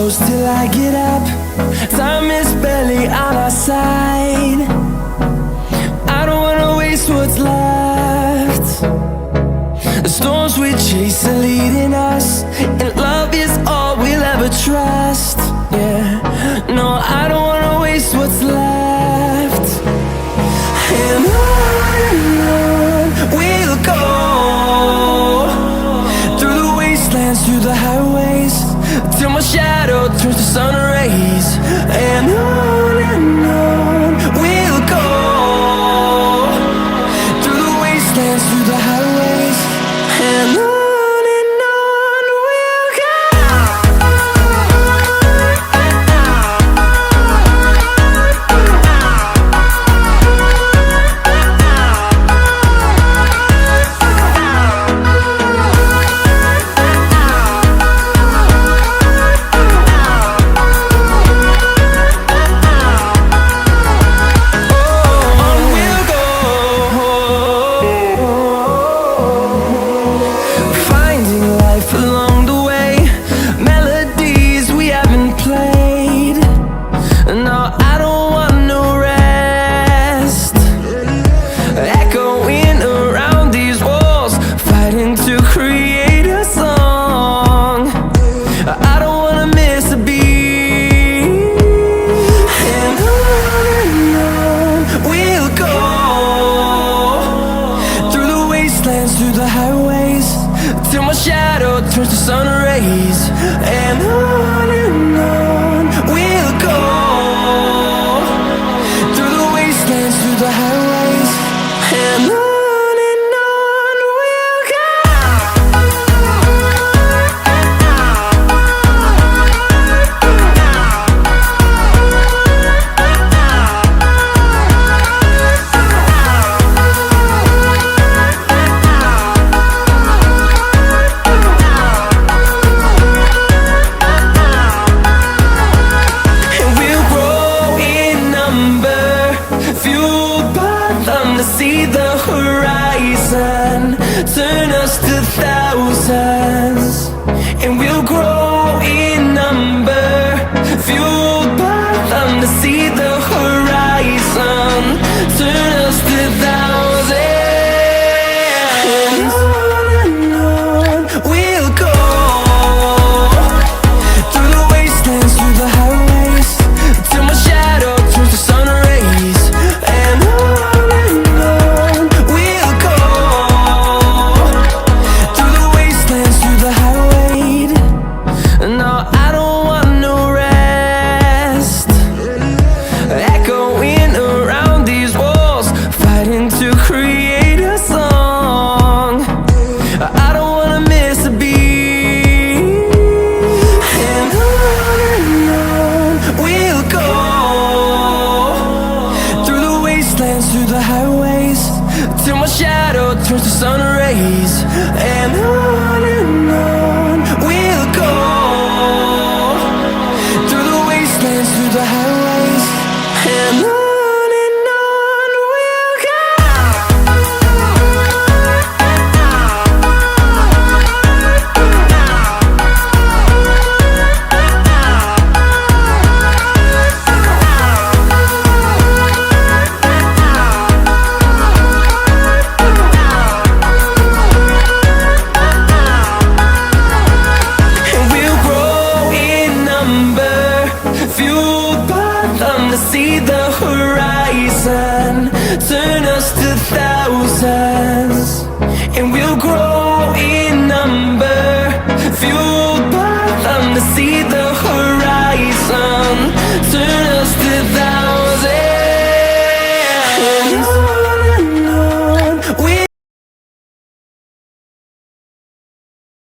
close till I get up. Time is barely on our side. I don't wanna waste what's left. The storms we chase are leading us, and love is all we'll ever trust. Yeah, no, I don't wanna waste what's left. And on we'll go, through the wastelands, through the highways, till my shadow turns to sun rays. And on we'll go, through the wastelands, through the highways, and on. Through the highways, till my shadow turns to sun rays. And on we'll go, through the wastelands, through the highways, and on. See the horizon turn us to thousands, and we'll grow in number, fueled by them. To see the horizon turn us to thousands, and on we'll go, through the wastelands, through the highways, till my shadow turns to sun rays. And through the highways, till my shadow turns to sun rays. And on we'll go, through the wastelands, through the highways, and on. To see the horizon turn us to thousands, and we'll